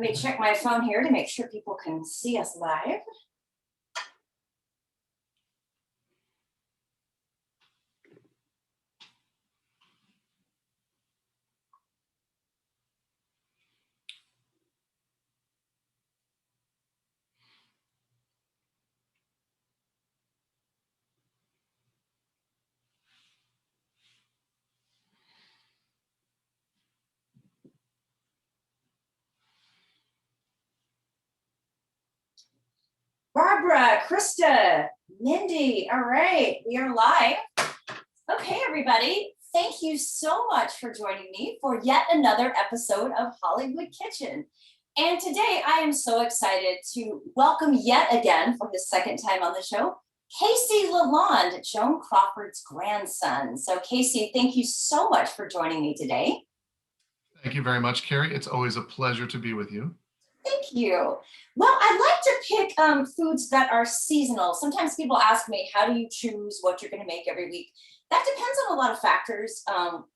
me check my phone here to make sure people can see us live. Barbara, Krista, Mindy, all right, we are live. Okay, everybody, thank you so much for joining me for yet another episode of Hollywood Kitchen. And today I am so excited to welcome yet again for the second time on the show, Casey LaLonde, Joan Crawford's grandson. So Casey, thank you so much for joining me today. Thank you very much, Carrie. It's always a pleasure to be with you. Thank you. Well, I like to pick foods that are seasonal. Sometimes people ask me, how do you choose what you're going to make every week? That depends on a lot of factors.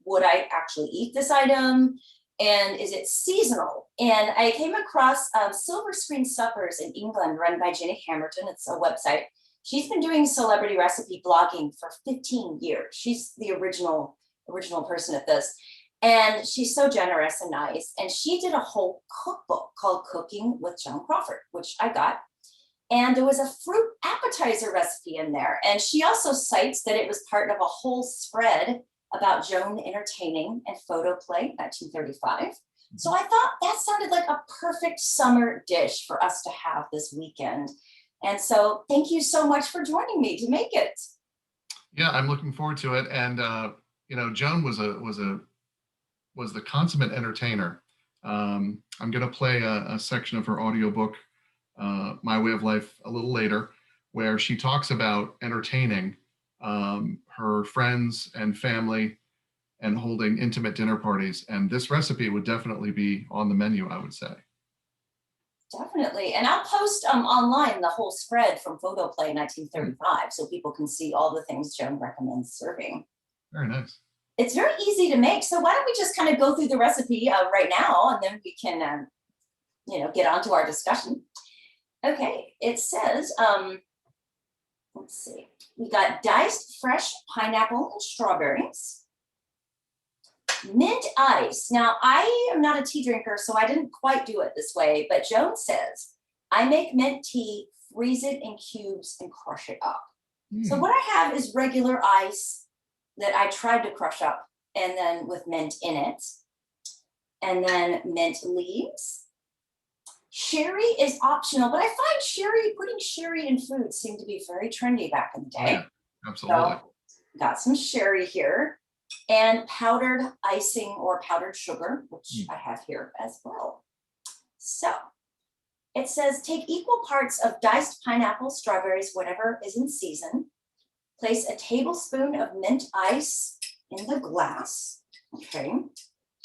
Would I actually eat this item? And is it seasonal? And I came across Silver Screen Suppers in England run by Ginny Hamilton. It's a website. She's been doing celebrity recipe blogging for 15 years. She's the original person at this. And she's so generous and nice. And she did a whole cookbook called Cooking with Joan Crawford, which I got. And there was a fruit appetizer recipe in there. And she also cites that it was part of a whole spread about Joan entertaining and photo play, 1935. So I thought that sounded like a perfect summer dish for us to have this weekend. And so thank you so much for joining me to make it. Yeah, I'm looking forward to it. And, Joan was the consummate entertainer. I'm going to play a section of her audiobook, My Way of Life, a little later, where she talks about entertaining her friends and family and holding intimate dinner parties. And this recipe would definitely be on the menu, I would say. Definitely. And I'll post online the whole spread from Photo Play 1935 so people can see all the things Joan recommends serving. Very nice. It's very easy to make. So why don't we just kind of go through the recipe right now, and then we can, get on to our discussion. Okay, it says, let's see. We got diced fresh pineapple and strawberries. Mint ice. Now, I am not a tea drinker, so I didn't quite do it this way, but Joan says, I make mint tea, freeze it in cubes, and crush it up. So what I have is regular ice that I tried to crush up, and then with mint in it, and then mint leaves. Sherry is optional, but I find putting sherry in food seemed to be very trendy back in the day. Yeah, absolutely. So, got some sherry here, and powdered icing or powdered sugar, which I have here as well. So it says, take equal parts of diced pineapple, strawberries, whatever is in season. Place a tablespoon of mint ice in the glass. Okay.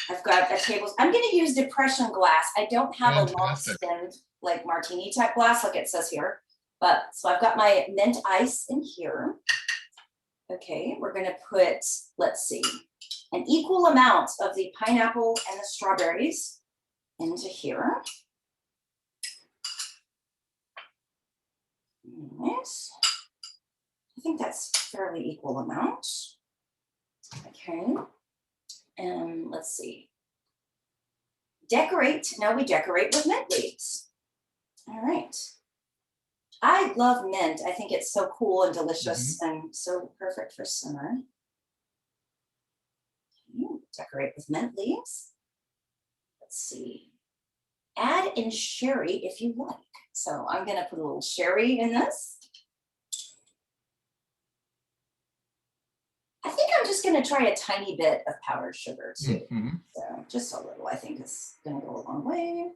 I've got a tablespoon. I'm going to use depression glass. I don't have a long stemmed like martini type glass like it says here. But so I've got my mint ice in here. Okay. We're going to put, let's see, an equal amount of the pineapple and the strawberries into here. Nice. I think that's fairly equal amount. Okay. And let's see. Decorate. Now we decorate with mint leaves. All right. I love mint. I think it's so cool and delicious and so perfect for summer. Okay. Decorate with mint leaves. Let's see. Add in sherry if you like. So I'm going to put a little sherry in this. I think I'm just going to try a tiny bit of powdered sugar too. So just a little, I think is going to go a long way.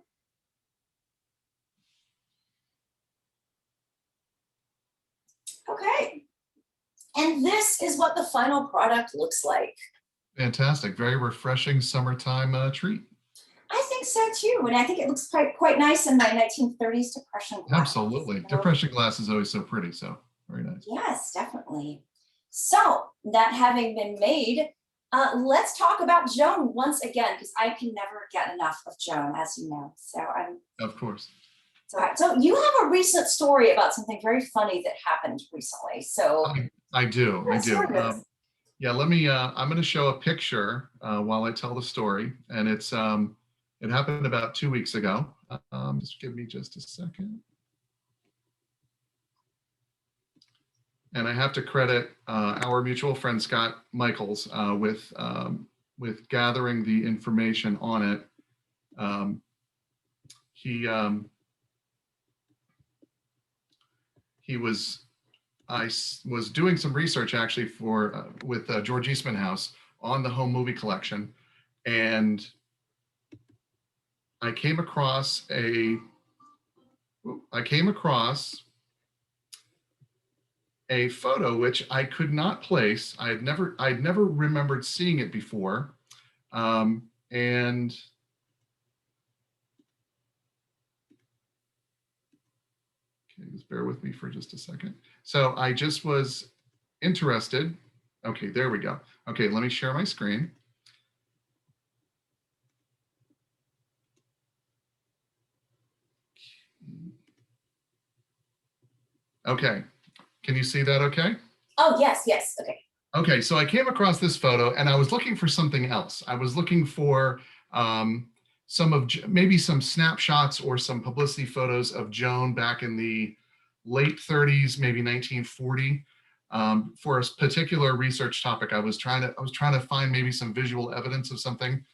Okay. And this is what the final product looks like. Fantastic. Very refreshing summertime treat. I think so too. And I think it looks quite nice in my 1930s depression glass. Absolutely. Depression glass is always so pretty. So very nice. Yes, definitely. So that having been made, Let's talk about Joan once again, because I can never get enough of Joan, as you know. So I'm Of course. so you have a recent story about something very funny that happened recently. So I do. let's hear this. Yeah, let me, I'm going to show a picture while I tell the story. And it happened about 2 weeks ago. Just give me just a second. And I have to credit our mutual friend, Scott Michaels, with gathering the information on it. I was doing some research actually with George Eastman House on the home movie collection, and I came across a photo which I could not place. I'd never remembered seeing it before, and okay, just bear with me for just a second. So I just was interested. Okay, there we go. Okay, let me share my screen. Okay, can you see that okay? Oh, yes, yes, okay. Okay, so I came across this photo and I was looking for something else. I was looking for maybe some snapshots or some publicity photos of Joan back in the late 30s, maybe 1940. For a particular research topic, I was trying to find maybe some visual evidence of something,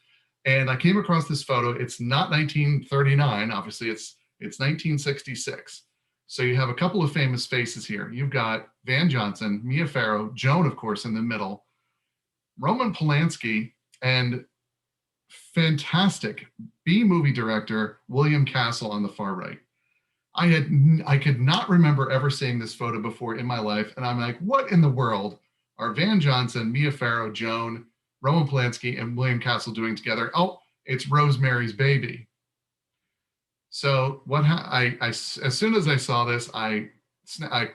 and I came across this photo. It's not 1939, obviously. It's 1966. So you have a couple of famous faces here. You've got Van Johnson, Mia Farrow, Joan, of course, in the middle, Roman Polanski, and fantastic B-movie director William Castle on the far right. I could not remember ever seeing this photo before in my life, and I'm like, what in the world are Van Johnson, Mia Farrow, Joan, Roman Polanski, and William Castle doing together? Oh, it's Rosemary's Baby. So as soon as I saw this, I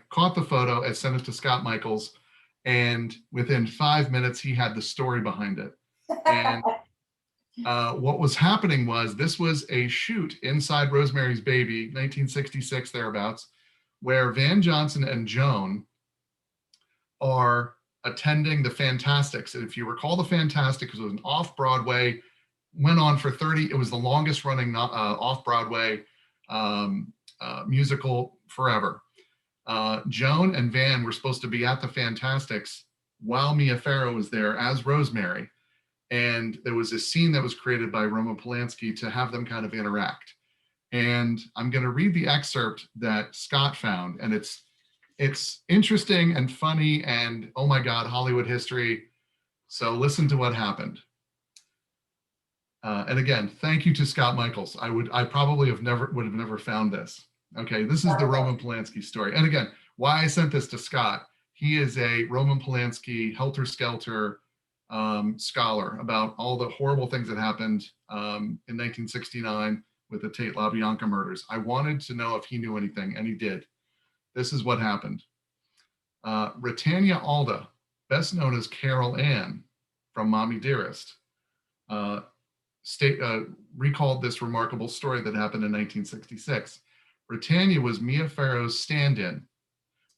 caught the photo, I sent it to Scott Michaels, and within 5 minutes, he had the story behind it. And what was happening was this was a shoot inside Rosemary's Baby, 1966 thereabouts, where Van Johnson and Joan are attending the Fantastics. And if you recall, the Fantastics was an off-Broadway, went on for it was the longest running off-Broadway musical forever. Joan and Van were supposed to be at the Fantastics while Mia Farrow was there as Rosemary. And there was a scene that was created by Roman Polanski to have them kind of interact. And I'm going to read the excerpt that Scott found. And it's interesting and funny and, oh my God, Hollywood history. So listen to what happened. And again, thank you to Scott Michaels. I probably would have never found this. Okay, this is the Roman Polanski story. And again, why I sent this to Scott, he is a Roman Polanski helter-skelter scholar about all the horrible things that happened in 1969 with the Tate LaBianca murders. I wanted to know if he knew anything, and he did. This is what happened. Britannia Alda, best known as Carol Ann from Mommy Dearest, recalled this remarkable story that happened in 1966. Britannia was Mia Farrow's stand-in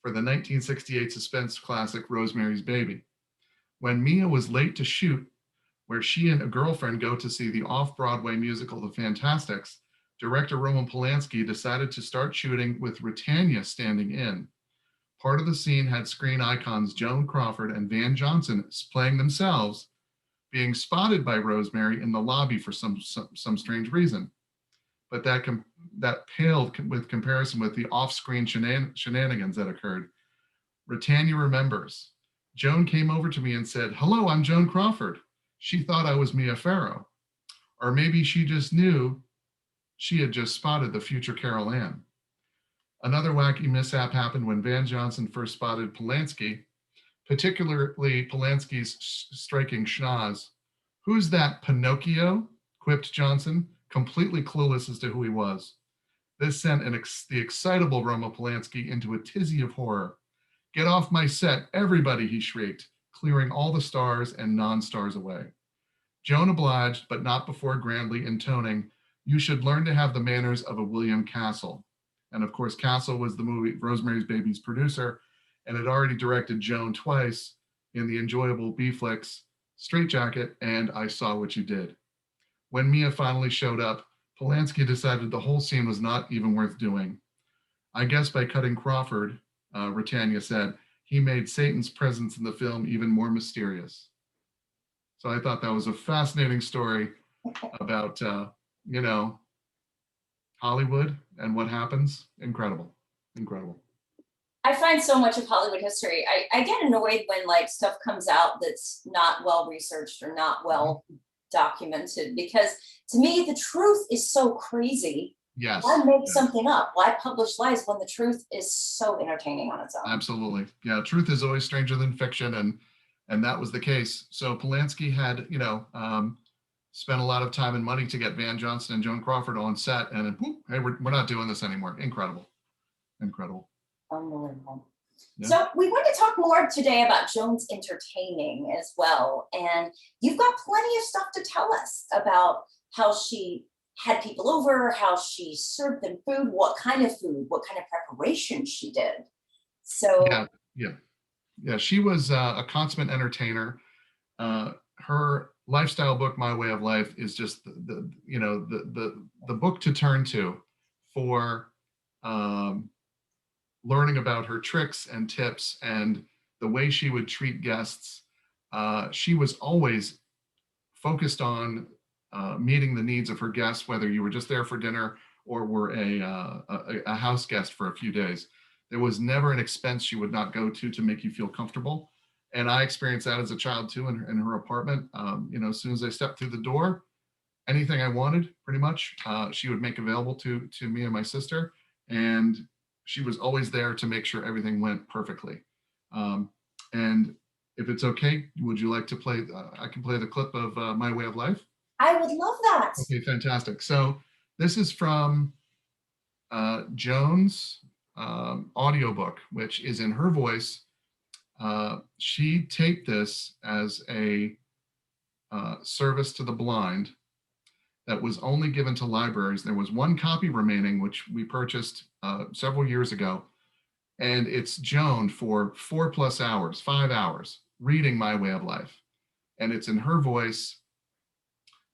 for the 1968 suspense classic Rosemary's Baby. When Mia was late to shoot, where she and a girlfriend go to see the off-Broadway musical The Fantastics, director Roman Polanski decided to start shooting with Britannia standing in. Part of the scene had screen icons Joan Crawford and Van Johnson playing themselves, being spotted by Rosemary in the lobby for some strange reason. But that paled with comparison with the off-screen shenanigans that occurred. Britannia remembers. Joan came over to me and said, "Hello, I'm Joan Crawford." She thought I was Mia Farrow. Or maybe she just knew she had just spotted the future Carol Ann. Another wacky mishap happened when Van Johnson first spotted Polanski, particularly Polanski's striking schnoz. "Who's that, Pinocchio?" quipped Johnson, completely clueless as to who he was. This sent the excitable Roman Polanski into a tizzy of horror. "Get off my set, everybody," he shrieked. clearing all the stars and non-stars away. Joan obliged, but not before grandly intoning, "You should learn to have the manners of a William Castle." And of course, Castle was the movie Rosemary's Baby's producer and had already directed Joan twice in the enjoyable B-flicks Straight Jacket and I Saw What You Did. When Mia finally showed up, Polanski decided the whole scene was not even worth doing. "I guess by cutting Crawford," Britannia said, "he made Satan's presence in the film even more mysterious." So I thought that was a fascinating story about, Hollywood and what happens. Incredible, incredible. I find so much of Hollywood history. I get annoyed when like stuff comes out that's not well researched or not well documented, because to me the truth is so crazy. Yes. Why make yes. something up? Why publish lies when the truth is so entertaining on its own? Absolutely. Yeah, truth is always stranger than fiction, and that was the case. So Polanski had, spent a lot of time and money to get Van Johnson and Joan Crawford on set, and then, whoop, hey, we're not doing this anymore. Incredible. Incredible. Unbelievable. Yeah. So we want to talk more today about Joan's entertaining as well. And you've got plenty of stuff to tell us about how she had people over, how she served them food, what kind of preparation she did. So yeah. She was a consummate entertainer. Her lifestyle book, My Way of Life, is just the book to turn to for learning about her tricks and tips and the way she would treat guests. She was always focused on meeting the needs of her guests, whether you were just there for dinner or were a house guest for a few days. There was never an expense she would not go to make you feel comfortable. And I experienced that as a child too in her apartment. As soon as I stepped through the door, anything I wanted, pretty much, she would make available to me and my sister. And she was always there to make sure everything went perfectly. And if it's okay, would you like to play? I can play the clip of My Way of Life. I would love that. Okay, fantastic. So this is from Joan's audiobook, which is in her voice. She taped this as a service to the blind that was only given to libraries. There was one copy remaining, which we purchased several years ago. And it's Joan for 4+ hours, 5 hours, reading My Way of Life. And it's in her voice.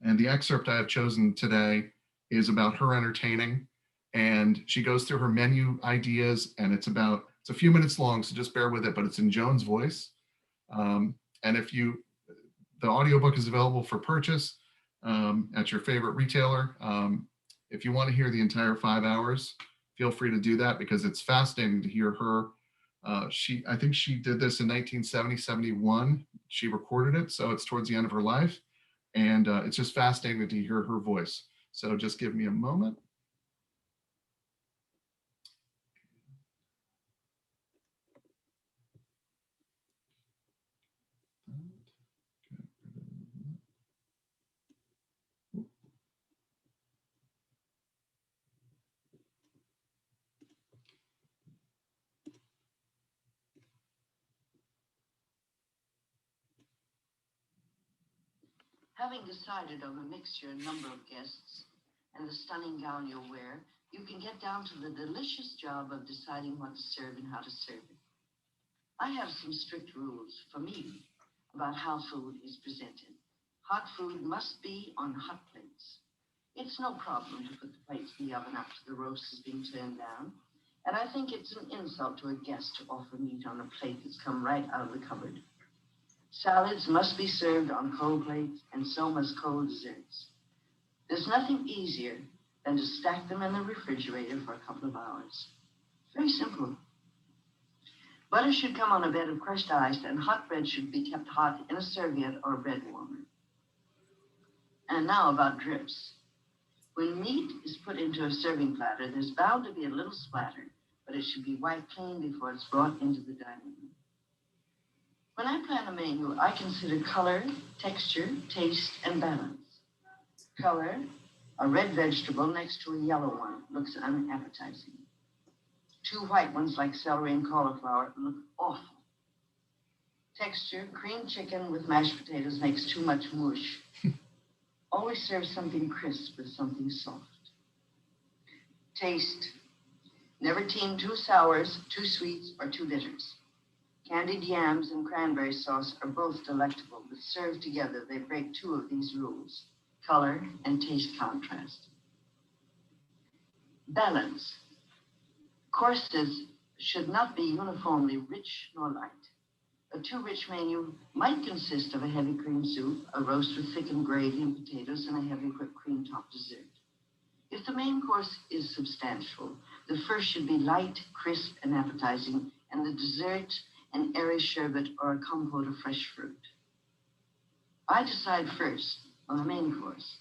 And the excerpt I have chosen today is about her entertaining. And she goes through her menu ideas, and it's a few minutes long, so just bear with it, but it's in Joan's voice. And the audiobook is available for purchase at your favorite retailer. If you want to hear the entire 5 hours, feel free to do that, because it's fascinating to hear her. I think she did this in 1970, 71. She recorded it, so it's towards the end of her life. And it's just fascinating to hear her voice. So just give me a moment. Having decided on the mixture and number of guests and the stunning gown you'll wear, you can get down to the delicious job of deciding what to serve and how to serve it. I have some strict rules for me about how food is presented. Hot food must be on hot plates. It's no problem to put the plates in the oven after the roast is being turned down, and I think it's an insult to a guest to offer meat on a plate that's come right out of the cupboard. Salads must be served on cold plates, and so must cold desserts. There's nothing easier than to stack them in the refrigerator for a couple of hours. Very simple. Butter should come on a bed of crushed ice, and hot bread should be kept hot in a serviette or a bread warmer. And now about drips. When meat is put into a serving platter, there's bound to be a little splatter, but it should be wiped clean before it's brought into the dining room. When I plan a menu, I consider color, texture, taste, and balance. Color, a red vegetable next to a yellow one looks unappetizing. 2 white ones like celery and cauliflower look awful. Texture, creamed chicken with mashed potatoes makes too much mush. Always serve something crisp with something soft. Taste. Never team too sours, too sweets, or too bitters. Candied yams and cranberry sauce are both delectable, but served together, they break two of these rules: color and taste contrast. Balance. Courses should not be uniformly rich nor light. A too rich menu might consist of a heavy cream soup, a roast with thickened gravy and potatoes, and a heavy whipped cream top dessert. If the main course is substantial, the first should be light, crisp, and appetizing, and the dessert an airy sherbet or a compote of fresh fruit. I decide first on the main course.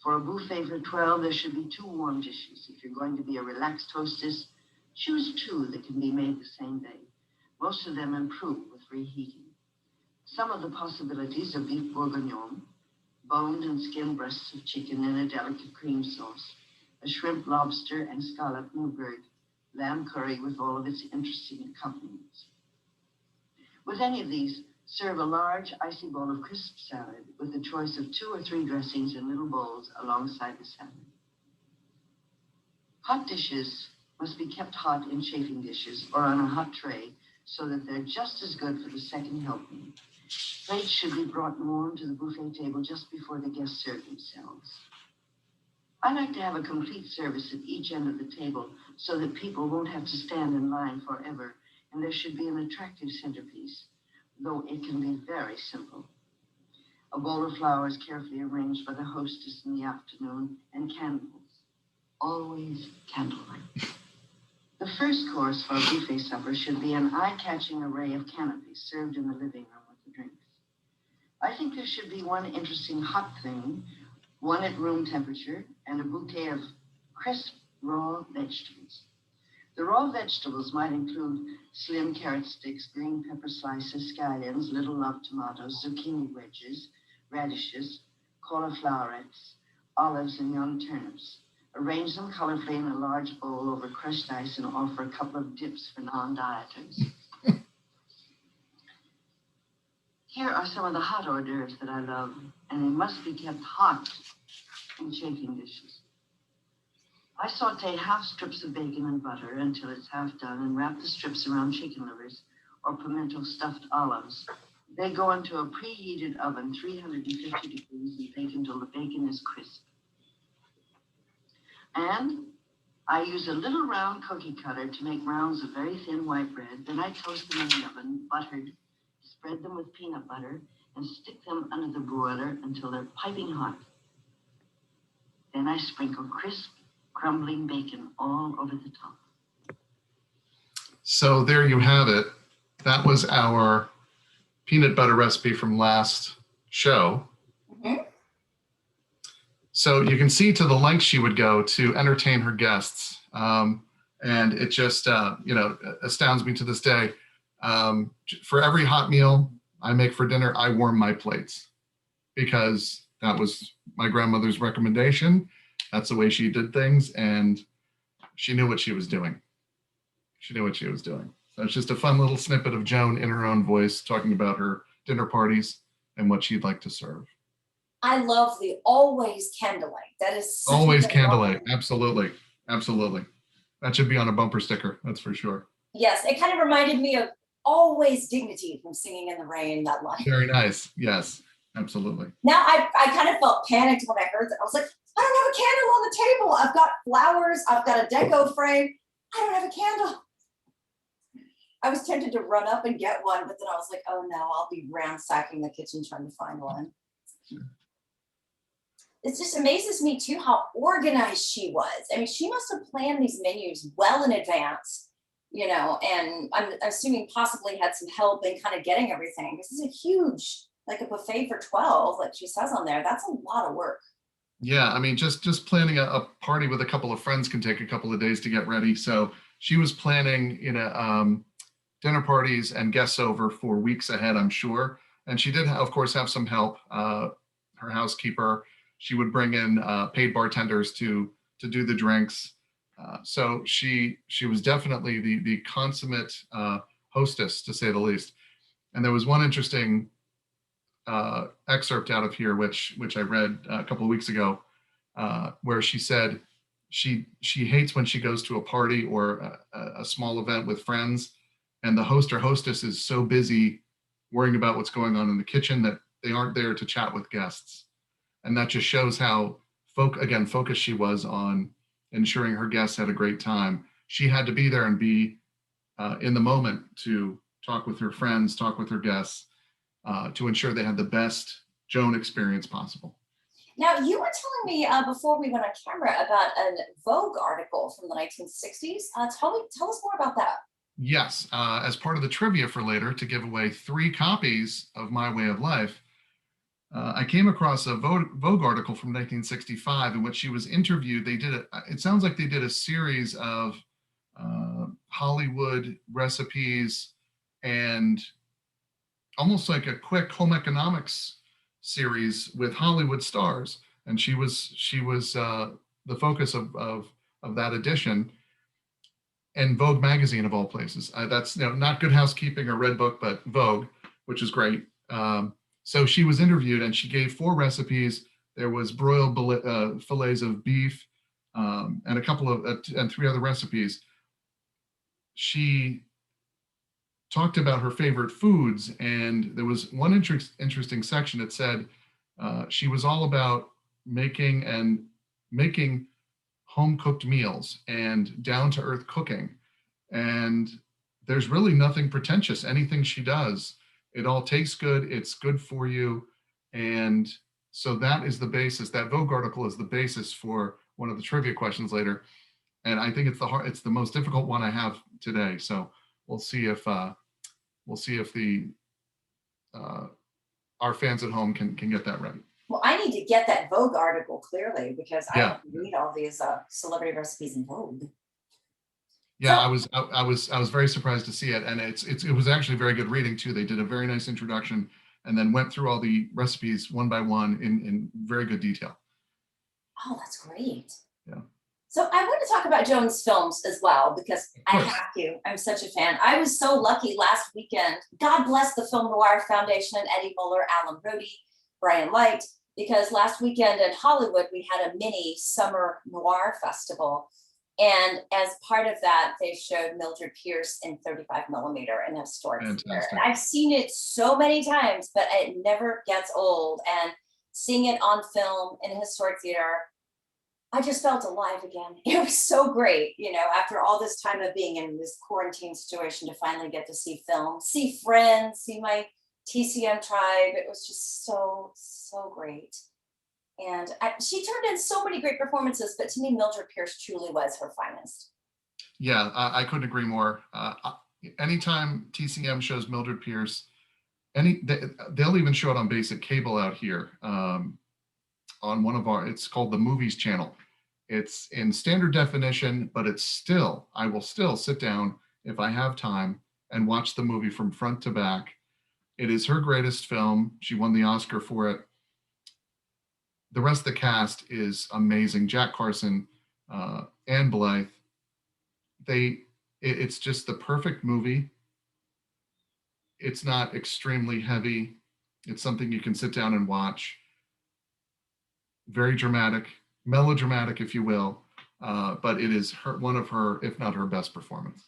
For a buffet for 12, there should be 2 warm dishes. If you're going to be a relaxed hostess, choose 2 that can be made the same day. Most of them improve with reheating. Some of the possibilities are beef bourguignon, boned and skinned breasts of chicken in a delicate cream sauce, a shrimp, lobster, and scallop Newburgh, lamb curry with all of its interesting accompaniments. With any of these, serve a large, icy bowl of crisp salad with a choice of 2 or 3 dressings in little bowls alongside the salad. Hot dishes must be kept hot in chafing dishes or on a hot tray so that they're just as good for the second helping. Plates should be brought warm to the buffet table just before the guests serve themselves. I like to have a complete service at each end of the table so that people won't have to stand in line forever, and there should be an attractive centerpiece, though it can be very simple. A bowl of flowers carefully arranged by the hostess in the afternoon, and candles. Always candlelight. The first course for a buffet supper should be an eye-catching array of canopies served in the living room with the drinks. I think there should be one interesting hot thing, one at room temperature, and a bouquet of crisp raw vegetables. The raw vegetables might include slim carrot sticks, green pepper slices, scallions, little love tomatoes, zucchini wedges, radishes, cauliflowerettes, olives, and young turnips. Arrange them colorfully in a large bowl over crushed ice and offer a couple of dips for non-dieters. Here are some of the hot hors d'oeuvres that I love, and they must be kept hot in chafing dishes. I saute half strips of bacon in butter until it's half done and wrap the strips around chicken livers or pimento stuffed olives. They go into a preheated oven, 350 degrees, and bake until the bacon is crisp. And I use a little round cookie cutter to make rounds of very thin white bread. Then I toast them in the oven, buttered, spread them with peanut butter, and stick them under the broiler until they're piping hot. Then I sprinkle crisp, crumbling bacon all over the top. So there you have it. That was our peanut butter recipe from last show. Mhm. So you can see to the length she would go to entertain her guests. And it just, astounds me to this day. For every hot meal I make for dinner, I warm my plates because that was my grandmother's recommendation. That's the way she did things, and she knew what she was doing. She knew what she was doing. So it's just a fun little snippet of Joan in her own voice talking about her dinner parties and what she'd like to serve. I love the always candlelight. That is such a Always good candlelight. line. Absolutely. Absolutely. That should be on a bumper sticker. That's for sure. Yes, it kind of reminded me of always dignity from Singing in the Rain, that line. Very nice. Yes, absolutely. Now I kind of felt panicked when I heard that. I was like, I don't have a candle on the table. I've got flowers. I've got a deco frame. I don't have a candle. I was tempted to run up and get one, but then I was like, oh no, I'll be ransacking the kitchen trying to find one. It just amazes me too how organized she was. I mean, she must have planned these menus well in advance, and I'm assuming possibly had some help in kind of getting everything. This is a huge, like a buffet for 12, like she says on there. That's a lot of work. Yeah, I mean, just planning a party with a couple of friends can take a couple of days to get ready. So she was planning, dinner parties and guests over for weeks ahead, I'm sure. And she did, of course, have some help. Her housekeeper, she would bring in paid bartenders to do the drinks. So she was definitely the consummate hostess, to say the least. And there was one interesting excerpt out of here, which I read a couple of weeks ago, where she said she hates when she goes to a party or a small event with friends, and the host or hostess is so busy worrying about what's going on in the kitchen that they aren't there to chat with guests. And that just shows how focused she was on ensuring her guests had a great time. She had to be there and be in the moment to talk with her friends, talk with her guests, to ensure they had the best Joan experience possible. Now, you were telling me before we went on camera about a Vogue article from the 1960s. Tell us more about that. Yes, as part of the trivia for later, to give away 3 copies of My Way of Life, I came across a Vogue article from 1965 in which she was interviewed. It sounds like they did a series of Hollywood recipes and almost like a quick home economics series with Hollywood stars. And she was the focus of that edition. And Vogue magazine, of all places. That's not Good Housekeeping or Red Book, but Vogue, which is great. So she was interviewed and she gave 4 recipes. There was broiled fillets of beef and a couple of and 3 other recipes. She talked about her favorite foods, and there was one interesting section that said she was all about making home cooked meals and down to earth cooking. And there's really nothing pretentious. Anything she does, it all tastes good. It's good for you. And so that is the basis. That Vogue article is the basis for one of the trivia questions later. And I think it's the most difficult one I have today. So we'll see if our fans at home can get that right. Well, I need to get that Vogue article clearly because I don't read all these celebrity recipes in Vogue. Yeah, I was very surprised to see it, and it was actually very good reading too. They did a very nice introduction and then went through all the recipes one by one in very good detail. Oh, that's great. Yeah. So I want to talk about Joan's films as well, because I have to. I'm such a fan. I was so lucky last weekend. God bless the Film Noir Foundation and Eddie Muller, Alan Brody, Brian Light, because last weekend in Hollywood, we had a mini summer noir festival. And as part of that, they showed Mildred Pierce in 35 millimeter in historic theater. And I've seen it so many times, but it never gets old. And seeing it on film in a historic theater, I just felt alive again. It was so great, after all this time of being in this quarantine situation, to finally get to see film, see friends, see my TCM tribe. It was just so, so great. And she turned in so many great performances, but to me, Mildred Pierce truly was her finest. Yeah, I couldn't agree more. Anytime TCM shows Mildred Pierce, they'll even show it on basic cable out here. On it's called the Movies channel. It's in standard definition, but I will still sit down if I have time and watch the movie from front to back. It is her greatest film. She won the Oscar for it. The rest of the cast is amazing. Jack Carson, Anne Blythe. It's just the perfect movie. It's not extremely heavy. It's something you can sit down and watch. Very dramatic, melodramatic, if you will, but it is one of her, if not her best performance.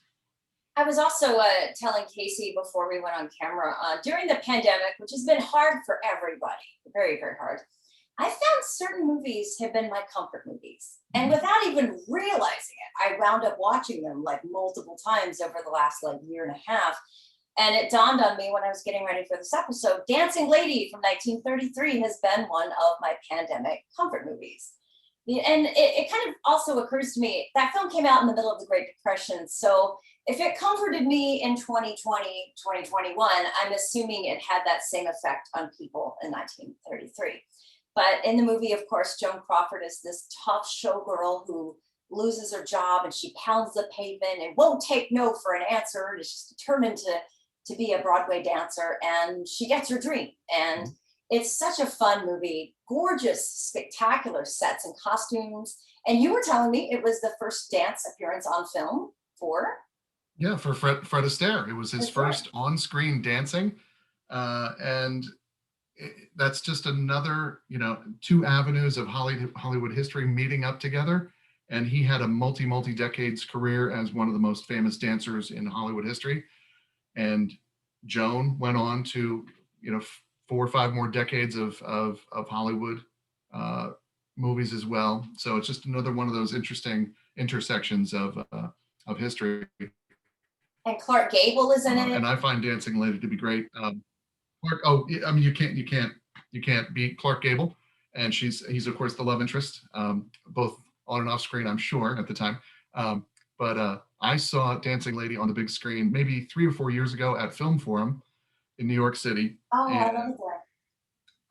I was also telling Casey before we went on camera, during the pandemic, which has been hard for everybody, very, very hard, I found certain movies have been my comfort movies. And without even realizing it, I wound up watching them like multiple times over the last year and a half. And it dawned on me when I was getting ready for this episode, Dancing Lady from 1933 has been one of my pandemic comfort movies. And it kind of also occurs to me, that film came out in the middle of the Great Depression. So if it comforted me in 2020, 2021, I'm assuming it had that same effect on people in 1933. But in the movie, of course, Joan Crawford is this tough showgirl who loses her job and she pounds the pavement and won't take no for an answer. And is just determined to be a Broadway dancer, and she gets her dream. And it's such a fun movie, gorgeous, spectacular sets and costumes. And you were telling me it was the first dance appearance on film for? Yeah, for Fred Astaire. It was his first on-screen dancing. And that's just another, two avenues of Hollywood history meeting up together. And he had a multi decades career as one of the most famous dancers in Hollywood history. And Joan went on to, 4 or 5 more decades of Hollywood movies as well. So it's just another one of those interesting intersections of history. And Clark Gable is in it. And I find Dancing Lady to be great. Clark, I mean, you can't beat Clark Gable, and he's of course the love interest, both on and off screen, I'm sure at the time. But I saw Dancing Lady on the big screen maybe 3 or 4 years ago at Film Forum in New York City. Oh, I love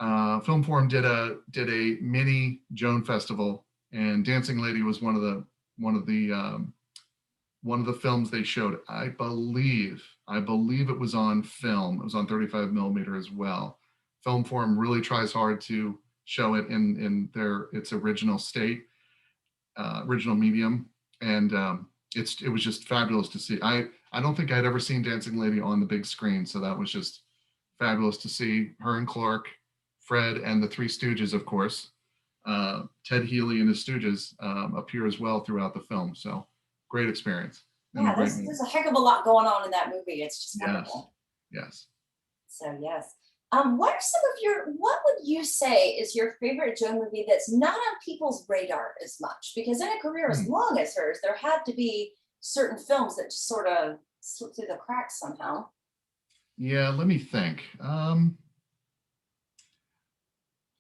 that. Film Forum did a mini Joan festival, and Dancing Lady was one of the films they showed. I believe it was on film. It was on 35 millimeter as well. Film Forum really tries hard to show it in its original state, original medium, and it was just fabulous to see. I don't think I'd ever seen Dancing Lady on the big screen, so that was just fabulous to see her and Clark, Fred, and the Three Stooges, of course. Ted Healy and his Stooges appear as well throughout the film. So great experience. Yeah, there's a heck of a lot going on in that movie. It's just wonderful. Yes. So yes. What would you say is your favorite Joan movie that's not on people's radar as much? Because in a career as long as hers, there had to be certain films that just sort of slipped through the cracks somehow. Yeah, let me think.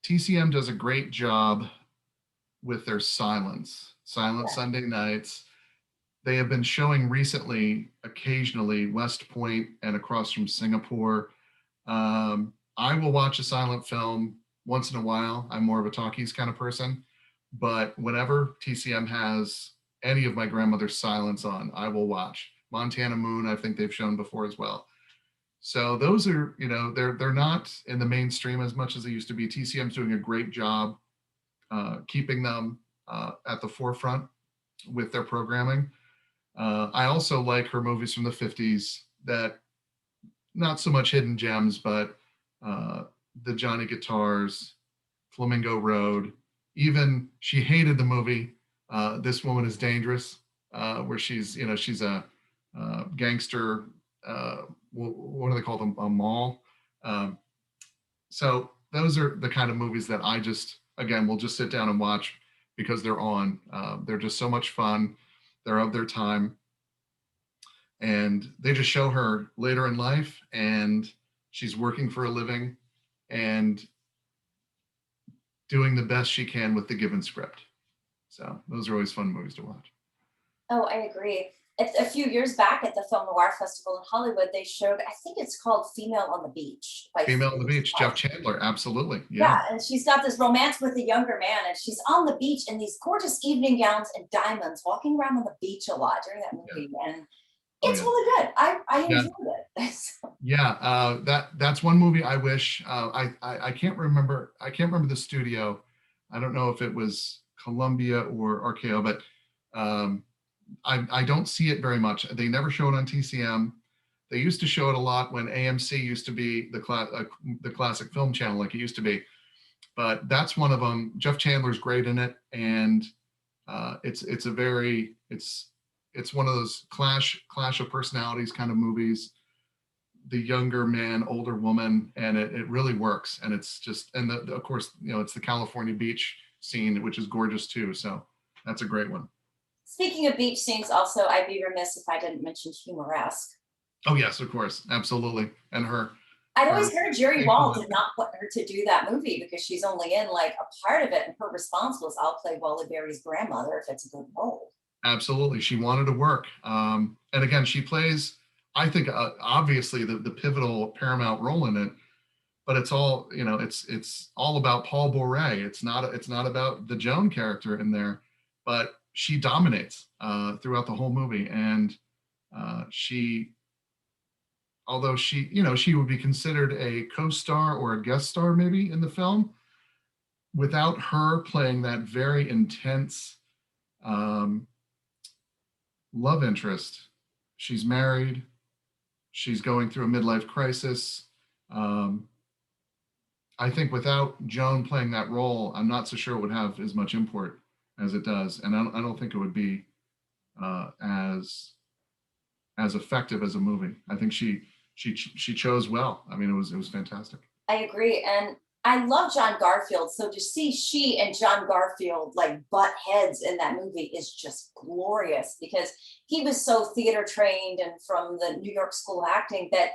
TCM does a great job with their Silent Sunday nights. They have been showing recently, occasionally, West Point and Across from Singapore. I will watch a silent film once in a while. I'm more of a talkies kind of person, but whenever TCM has any of my grandmother's silents on, I will watch. Montana Moon, I think they've shown before as well. So those are, they're not in the mainstream as much as they used to be. TCM's doing a great job keeping them at the forefront with their programming. I also like her movies from the 50s that, not so much hidden gems, but the Johnny Guitars, Flamingo Road. Even she hated the movie This Woman is Dangerous, where she's a gangster. What do they call them? A mall. So those are the kind of movies that I will just sit down and watch because they're on. They're just so much fun. They're of their time. And they just show her later in life, and she's working for a living and doing the best she can with the given script. So those are always fun movies to watch. Oh, I agree. A few years back at the Film Noir Festival in Hollywood, they showed, I think it's called Female on the Beach. Female on the Beach, Jeff Chandler, absolutely. Yeah, and she's got this romance with a younger man, and she's on the beach in these gorgeous evening gowns and diamonds, walking around on the beach a lot during that movie. Yeah. And it's really good. I enjoyed it. Yeah, that's one movie I wish I can't remember the studio. I don't know if it was Columbia or RKO, but I don't see it very much. They never show it on TCM. They used to show it a lot when AMC used to be the classic film channel like it used to be. But that's one of them. Jeff Chandler's great in it, and it's one of those clash of personalities kind of movies. The younger man, older woman, and it really works. And it's just, and of course, it's the California beach scene, which is gorgeous too. So that's a great one. Speaking of beach scenes, also, I'd be remiss if I didn't mention Humoresque. Oh yes, of course, absolutely. And her. I'd always heard Jerry Wall did not want her to do that movie because she's only in like a part of it, and her response was, "I'll play Wally Berry's grandmother if it's a good role." Absolutely, she wanted to work, and again, she plays, I think, obviously the pivotal paramount role in it. But it's all, it's all about Paul Bourret. It's not about the Joan character in there, but she dominates throughout the whole movie, and although she would be considered a co-star or a guest star maybe in the film, without her playing that very intense love interest. She's married, she's going through a midlife crisis, I think without Joan playing that role, I'm not so sure it would have as much import as it does, and I don't think it would be as effective as a movie. I think she chose well. I mean, it was fantastic. I agree. And I love John Garfield. So to see she and John Garfield like butt heads in that movie is just glorious, because he was so theater trained and from the New York School of Acting that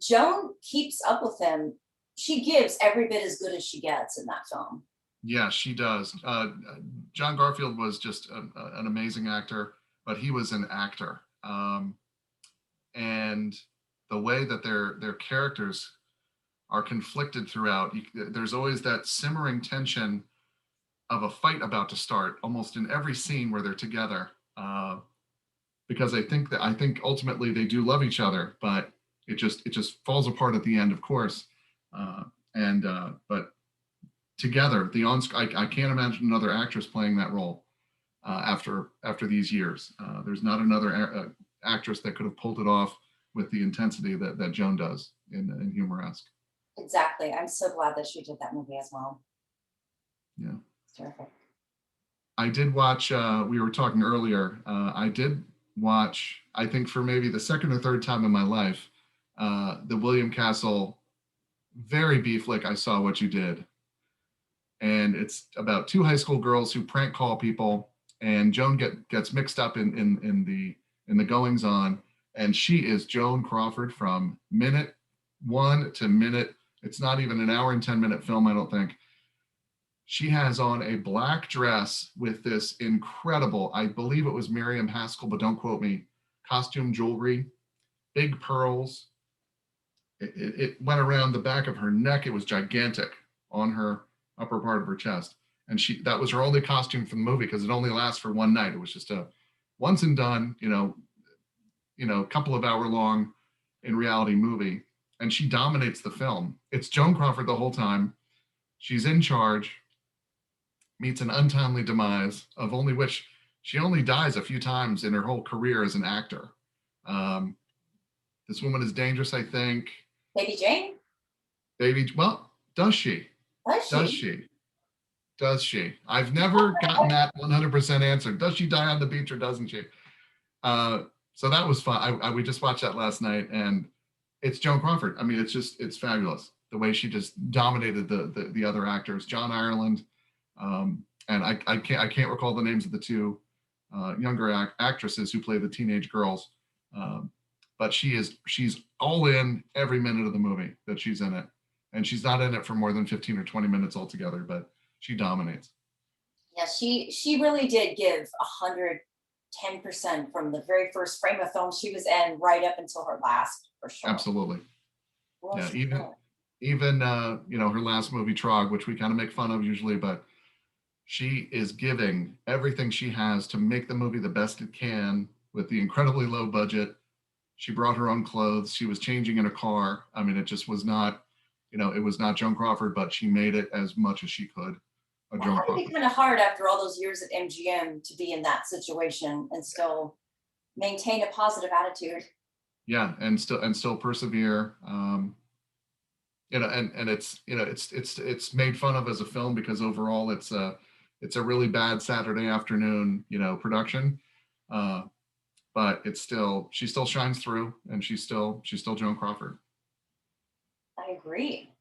Joan keeps up with him. She gives every bit as good as she gets in that film. Yeah, she does. John Garfield was just an amazing actor, but he was an actor. And the way that their characters are conflicted throughout, there's always that simmering tension of a fight about to start, almost in every scene where they're together. Because I think ultimately they do love each other, but it just falls apart at the end, of course. But together, I can't imagine another actress playing that role after these years. There's not another actress that could have pulled it off with the intensity that Joan does in Humoresque. Exactly. I'm so glad that she did that movie as well. Yeah. It's terrific. I did watch, we were talking earlier, I did watch, I think for maybe the second or third time in my life, the William Castle very B flick, I Saw What You Did. And it's about two high school girls who prank call people, and Joan gets mixed up in the goings on, and she is Joan Crawford from minute 1 to minute. It's not even an hour and 10-minute film, I don't think. She has on a black dress with this incredible, I believe it was Miriam Haskell, but don't quote me, costume jewelry, big pearls. It went around the back of her neck. It was gigantic on her upper part of her chest. And that was her only costume for the movie, because it only lasts for one night. It was just a once and done, couple of hour long in reality movie. And she dominates the film. It's Joan Crawford the whole time. She's in charge, meets an untimely demise, of only which she only dies a few times in her whole career as an actor. This woman is dangerous, I think. Baby Jane? Well, does she? Does she? I've never gotten that 100% answer. Does she die on the beach or doesn't she? So that was fun. We just watched that last night, and it's Joan Crawford. I mean, it's fabulous the way she just dominated the other actors. John Ireland, and I can't recall the names of the two younger actresses who play the teenage girls, but she's all in every minute of the movie that she's in it, and she's not in it for more than 15 or 20 minutes altogether, but she dominates. Yeah, she really did give 110% from the very first frame of film she was in right up until her last, for sure. Absolutely. Well, Yeah, even her last movie, Trog, which we kind of make fun of usually, but she is giving everything she has to make the movie the best it can with the incredibly low budget. She brought her own clothes. She was changing in a car. I mean, it just was not, it was not Joan Crawford, but she made it as much as she could. That had to be kind of hard after all those years at MGM to be in that situation and still maintain a positive attitude. Yeah, and still persevere. And it's made fun of as a film, because overall it's a really bad Saturday afternoon, production. But she still shines through, and she's still Joan Crawford. I agree.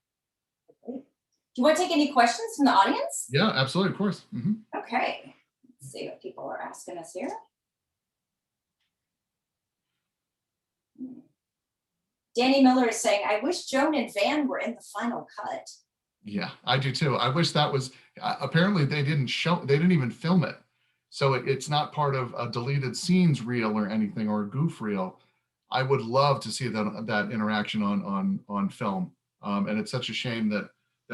Do you want to take any questions from the audience? Yeah, absolutely, of course. Mm-hmm. Okay, let's see what people are asking us here. Danny Miller is saying, I wish Joan and Van were in the final cut. Yeah, I do too. I wish that was, apparently they didn't even film it. So it's not part of a deleted scenes reel or anything, or a goof reel. I would love to see that interaction on film. And it's such a shame that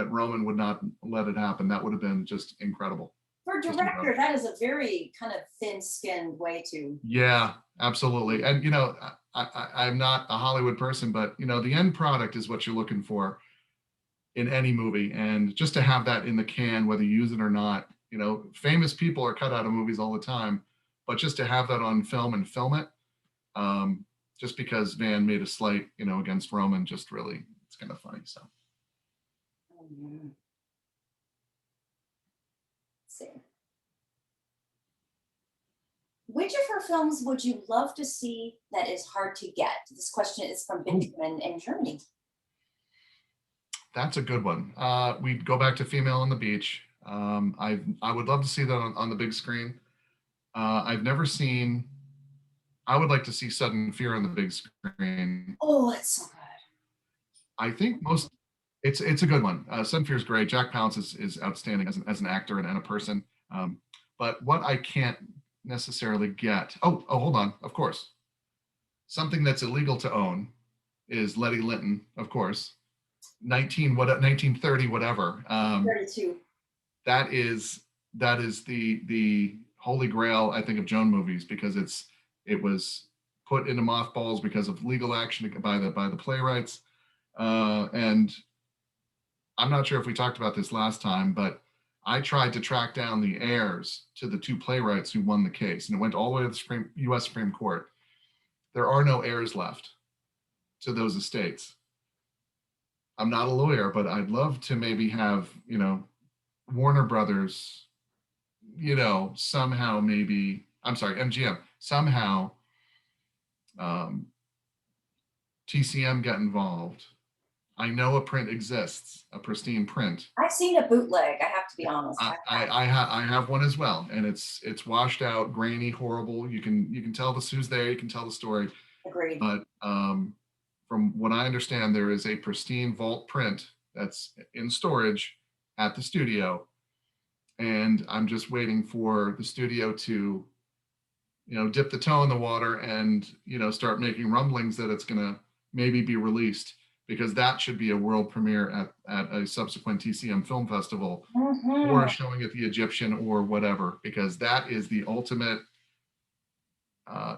Roman would not let it happen. That would have been just incredible. For a director, that is a very kind of thin-skinned way to. Yeah, absolutely. And, I'm not a Hollywood person, but, the end product is what you're looking for in any movie. And just to have that in the can, whether you use it or not, famous people are cut out of movies all the time, but just to have that on film and film it, just because Van made a slight, against Roman, just really, it's kind of funny. So. Oh, yeah. Let's see. Which of her films would you love to see that is hard to get? This question is from Benjamin in Germany. That's a good one. We'd go back to Female on the Beach. I would love to see that on the big screen. I've never seen. I would like to see Sudden Fear on the big screen. Oh, it's so good. I think it's a good one. Sudden Fear is great. Jack Palance is outstanding as an actor and a person. But what I can't necessarily get. Oh, hold on. Of course, something that's illegal to own is Letty Linton, of course. 1930 whatever. 32. That is the holy grail, I think, of Joan movies, because it was put into mothballs because of legal action by the playwrights. And I'm not sure if we talked about this last time, but I tried to track down the heirs to the two playwrights who won the case, and it went all the way to the U.S. Supreme Court. There are no heirs left to those estates. I'm not a lawyer, but I'd love to maybe have, Warner Brothers, somehow maybe, I'm sorry, MGM, somehow TCM got involved. I know a print exists, a pristine print. I've seen a bootleg, I have to be honest. I have one as well, and it's washed out, grainy, horrible. You can tell who's there, you can tell the story. Agreed. But from what I understand, there is a pristine vault print that's in storage at the studio, and I'm just waiting for the studio to, dip the toe in the water and start making rumblings that it's gonna maybe be released, because that should be a world premiere at a subsequent TCM film festival, or showing at the Egyptian or whatever, because that is the ultimate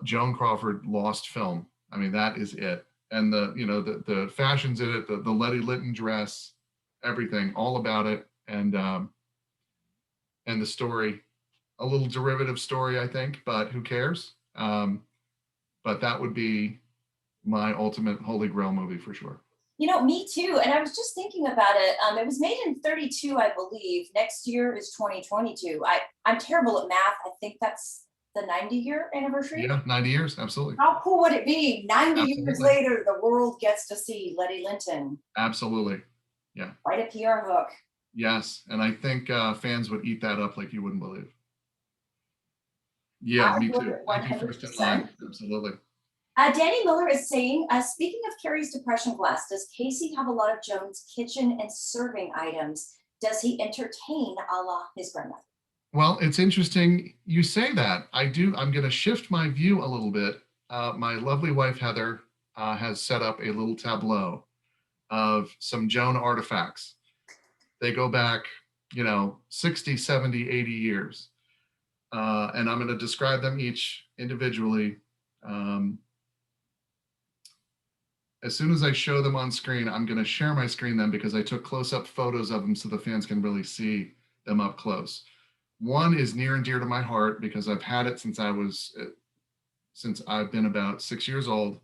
Joan Crawford lost film. I mean, that is it. And the fashions in it, the Letty Linton dress, everything, all about it, and the story, a little derivative story, I think, but who cares? But that would be my ultimate holy grail movie for sure. Me too. And I was just thinking about it. It was made in 32, I believe. Next year is 2022. I'm terrible at math. I think that's the 90-year anniversary. Yeah, 90 years, absolutely. How cool would it be? 90 Absolutely. years later, the world gets to see Letty Linton. Absolutely. Yeah. Right a PR hook. Yes. And I think fans would eat that up like you wouldn't believe. Yeah, me too. I'd be first in line. Absolutely. Danny Miller is saying, speaking of Carrie's depression glass, does Casey have a lot of Joan's kitchen and serving items? Does he entertain a la his grandmother? Well, it's interesting you say that. I do. I'm going to shift my view a little bit. My lovely wife, Heather, has set up a little tableau of some Joan artifacts. They go back, 60, 70, 80 years. And I'm going to describe them each individually. As soon as I show them on screen, I'm going to share my screen then, because I took close-up photos of them so the fans can really see them up close. One is near and dear to my heart because I've had it since I've been about 6 years old,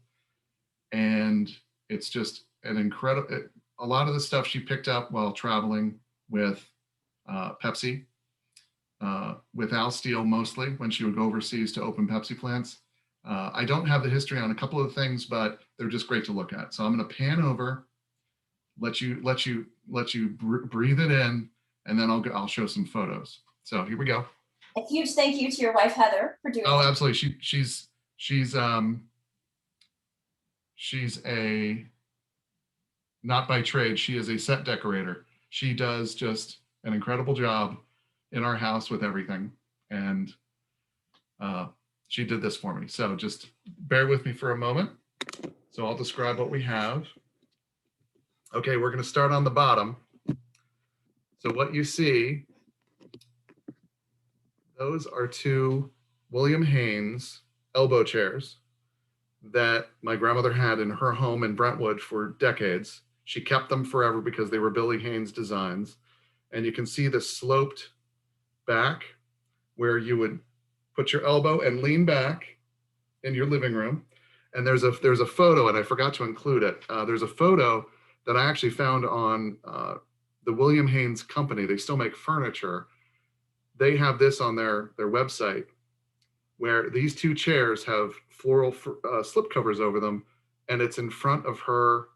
and it's just an incredible. A lot of the stuff she picked up while traveling with Pepsi, with Al Steele mostly, when she would go overseas to open Pepsi plants. I don't have the history on a couple of things, but they're just great to look at. So I'm going to pan over, let you breathe it in, and then I'll show some photos. So here we go. A huge thank you to your wife Heather for doing. Oh, absolutely. She's a, not by trade, she is a set decorator. She does just an incredible job in our house with everything, and she did this for me. So just bear with me for a moment. So I'll describe what we have. Okay, we're going to start on the bottom. So what you see, those are two William Haynes elbow chairs that my grandmother had in her home in Brentwood for decades. She kept them forever because they were Billy Haynes designs. And you can see the sloped back where you would put your elbow and lean back in your living room. And there's a photo, and I forgot to include it. There's a photo that I actually found on the William Haynes Company. They still make furniture. They have this on their website, where these two chairs have floral slip covers over them, and it's in front of her,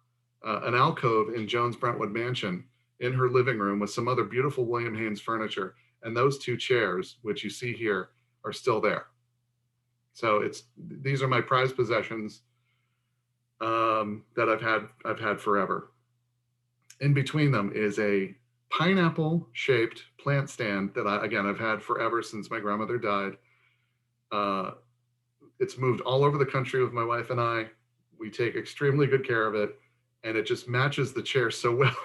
an alcove in Joan's Brentwood mansion in her living room with some other beautiful William Haynes furniture. And those two chairs, which you see here, are still there. So these are my prized possessions that I've had forever. In between them is a pineapple shaped plant stand that I've had forever since my grandmother died. It's moved all over the country with my wife and I. We take extremely good care of it, and it just matches the chair so well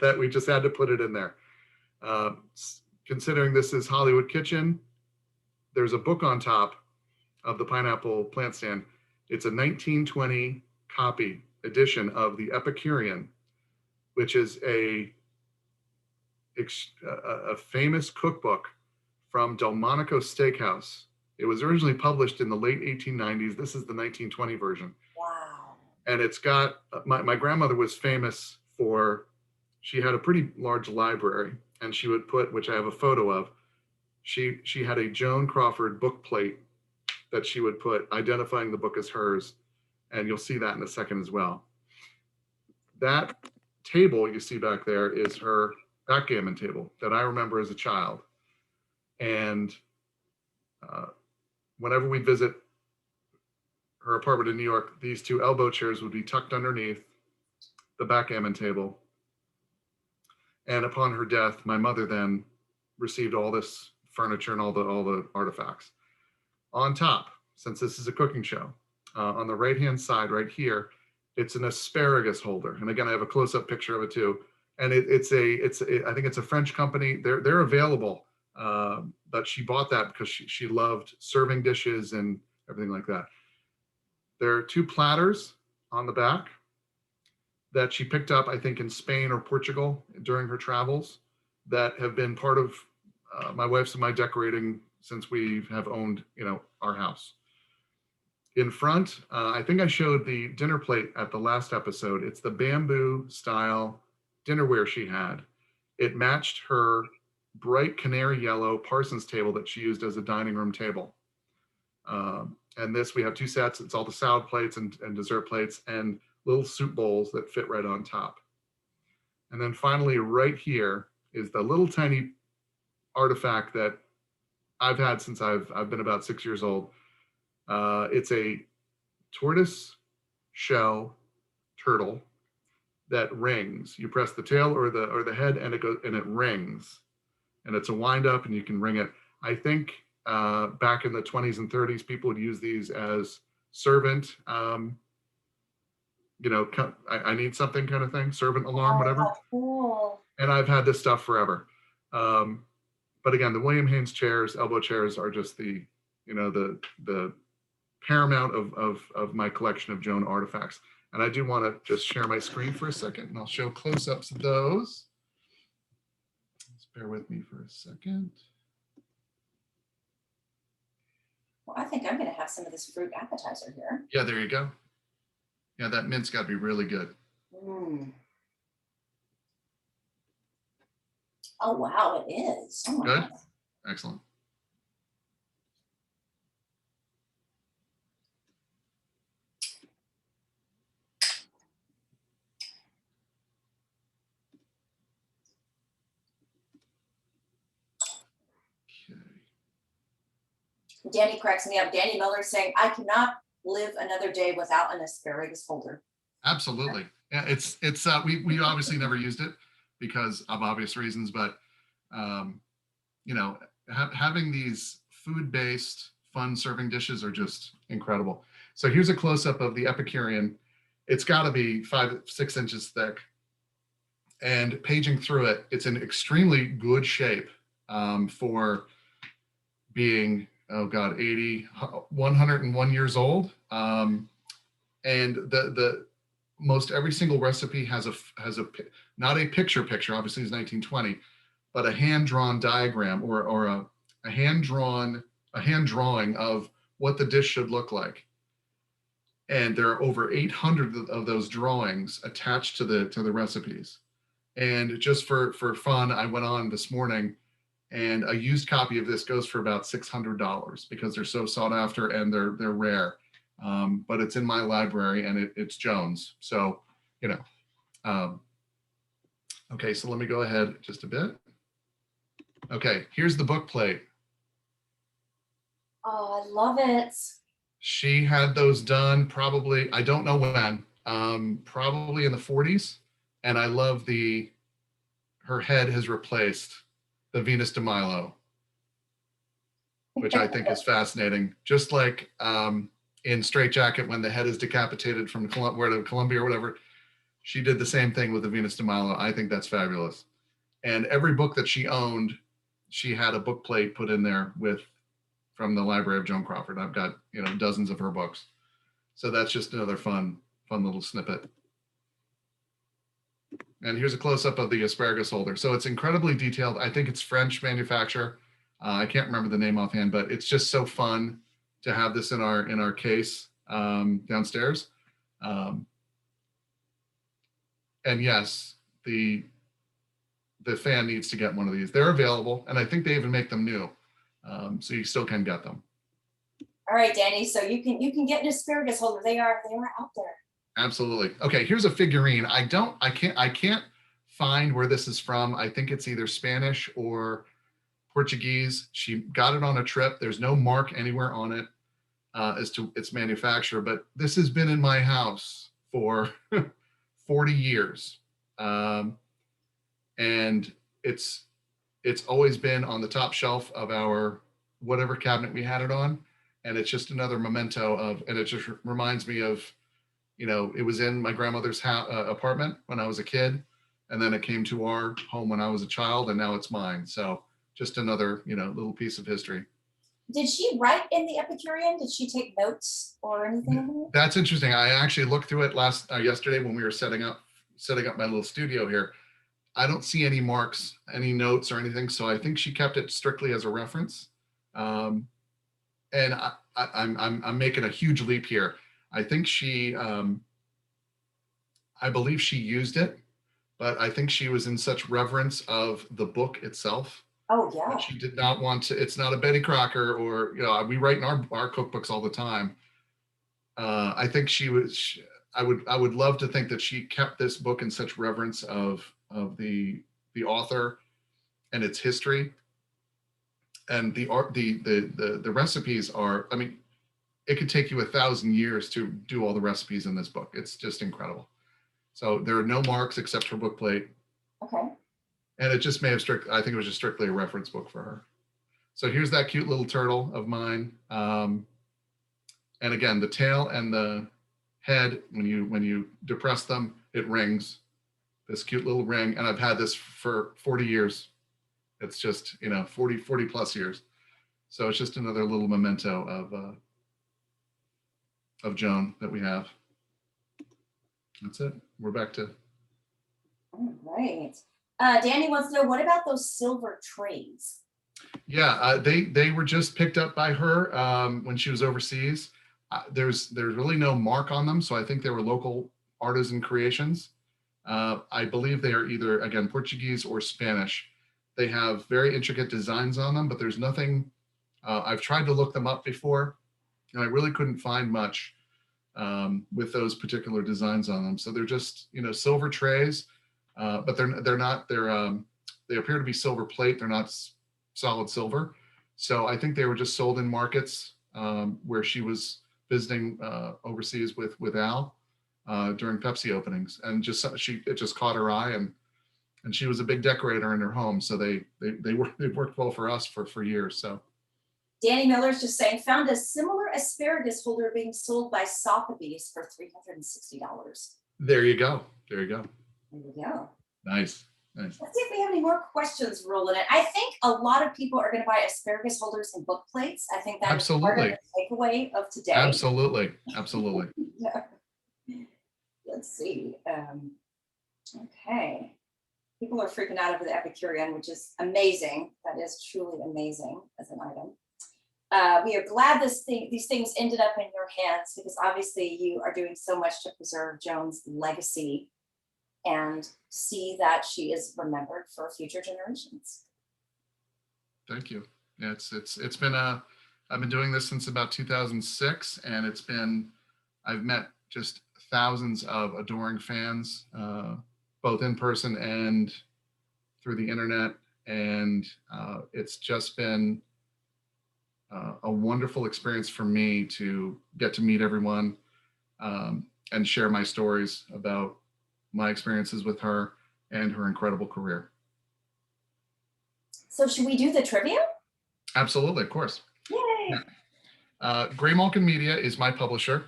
that we just had to put it in there. Considering this is Hollywood Kitchen, there's a book on top of the pineapple plant stand. It's a 1920 copy edition of the Epicurean, which is a famous cookbook from Delmonico Steakhouse. It was originally published in the late 1890s. This is the 1920 version. Wow. And it's got, my grandmother was famous for, she had a pretty large library, and she would put, which I have a photo of, she had a Joan Crawford book plate that she would put identifying the book as hers. And you'll see that in a second as well. That table you see back there is her backgammon table that I remember as a child. And whenever we visit her apartment in New York, these two elbow chairs would be tucked underneath the backgammon table. And upon her death, my mother then received all this furniture and all the artifacts. On top, since this is a cooking show, on the right-hand side right here, it's an asparagus holder. And again, I have a close-up picture of it too. And I think it's a French company. They're available, but she bought that because she loved serving dishes and everything like that. There are two platters on the back that she picked up, I think, in Spain or Portugal during her travels, that have been part of my wife's and my decorating since we have owned, our house. In front, I think I showed the dinner plate at the last episode. It's the bamboo style dinnerware she had. It matched her bright canary yellow Parsons table that she used as a dining room table. And this, we have two sets. It's all the salad plates and dessert plates and little soup bowls that fit right on top. And then finally, right here is the little tiny artifact that I've had since I've been about 6 years old. It's a tortoise shell turtle that rings. You press the tail or the head, and it rings. And it's a wind up, and you can ring it. I think back in the 20s and 30s, people would use these as servant, I need something kind of thing, servant alarm, whatever. Oh, cool. And I've had this stuff forever. But again, the William Haynes chairs, elbow chairs, are just the paramount of my collection of Joan artifacts. And I do want to just share my screen for a second, and I'll show close-ups of those. Just bear with me for a second. Well, I think I'm going to have some of this fruit appetizer here. Yeah, there you go. Yeah, that mint's got to be really good. Mm. Oh, wow, it is. Oh, my Good? God. Excellent. Danny cracks me up. Danny Miller saying, I cannot live another day without an asparagus folder. Absolutely. Yeah, it's we obviously never used it because of obvious reasons, but having these food-based fun serving dishes are just incredible. So here's a close-up of the Epicurean. It's got to be 5-6 inches thick, and paging through it, it's in extremely good shape for being 101 years old. And the most every single recipe has a not a picture, obviously it's 1920, but a hand-drawn diagram or a hand drawing of what the dish should look like. and there are over 800 of those drawings attached to the recipes. And just for fun, I went on this morning, and a used copy of this goes for about $600 because they're so sought after and they're rare. But it's in my library, and it's Joan's. So, you know, okay, so let me go ahead just a bit. Okay, here's the book plate. Oh, I love it. She had those done probably, I don't know when, probably in the 40s. And I love her head has replaced the Venus de Milo, which I think is fascinating. Just like in Straight Jacket, when the head is decapitated from Columbia or whatever, she did the same thing with the Venus de Milo. I think that's fabulous. And every book that she owned, she had a book plate put in there from the library of Joan Crawford. I've got, dozens of her books. So that's just another fun little snippet. And here's a close-up of the asparagus holder. So it's incredibly detailed. I think it's French manufacture. I can't remember the name offhand, but it's just so fun to have this in our case downstairs. And yes, the fan needs to get one of these. They're available, and I think they even make them new. So you still can get them. All right, Danny. So you can get an asparagus holder. They are out there. Absolutely. Okay, here's a figurine. I can't find where this is from. I think it's either Spanish or Portuguese. She got it on a trip. There's no mark anywhere on it as to its manufacturer, but this has been in my house for 40 years. And it's always been on the top shelf of our whatever cabinet we had it on. And it's just another memento and it just reminds me of, it was in my grandmother's apartment when I was a kid, and then it came to our home when I was a child, and now it's mine. So just another, little piece of history. Did she write in the Epicurean? Did she take notes or anything? That's interesting. I actually looked through it yesterday when we were setting up my little studio here. I don't see any marks, any notes or anything. So I think she kept it strictly as a reference. And I'm making a huge leap here. I think I believe she used it, but I think she was in such reverence of the book itself. Oh yeah. She did not want to. It's not a Betty Crocker, or we write in our cookbooks all the time. I think she was. I would love to think that she kept this book in such reverence of the author and its history, and the art. The recipes are. I mean, it could take you 1,000 years to do all the recipes in this book. It's just incredible. So there are no marks except her book plate. Okay. And it just may have I think it was just strictly a reference book for her. So here's that cute little turtle of mine. And again, the tail and the head, when you depress them, it rings, this cute little ring. And I've had this for 40 years. It's just, 40 plus years. So it's just another little memento of Joan that we have. That's it. We're back to. All right. Danny wants to know, what about those silver trays? Yeah, they were just picked up by her when she was overseas. There's really no mark on them, so I think they were local artisan creations. I believe they are either, again, Portuguese or Spanish. They have very intricate designs on them, but there's nothing. I've tried to look them up before, and I really couldn't find much with those particular designs on them. So they're just, silver trays, but they're not. They appear to be silver plate. They're not solid silver. So I think they were just sold in markets where she was visiting overseas with Al during Pepsi openings, and it just caught her eye, and she was a big decorator in her home. So they worked well for us for years. So. Danny Miller's just saying, found a similar asparagus holder being sold by Sotheby's for $360. There you go. There we go. Nice. Let's see if we have any more questions rolling in. I think a lot of people are going to buy asparagus holders and book plates. I think that's part of the takeaway of today. Absolutely. Yeah. Let's see. Okay. People are freaking out over the Epicurean, which is amazing. That is truly amazing as an item. We are glad these things ended up in your hands, because obviously you are doing so much to preserve Joan's legacy and see that she is remembered for future generations. Thank you. Yeah, it's been I've been doing this since about 2006, and I've met just thousands of adoring fans, both in person and through the internet. And it's just been a wonderful experience for me to get to meet everyone and share my stories about my experiences with her and her incredible career. So should we do the trivia? Absolutely, of course. Yay! Gray Malkin Media is my publisher.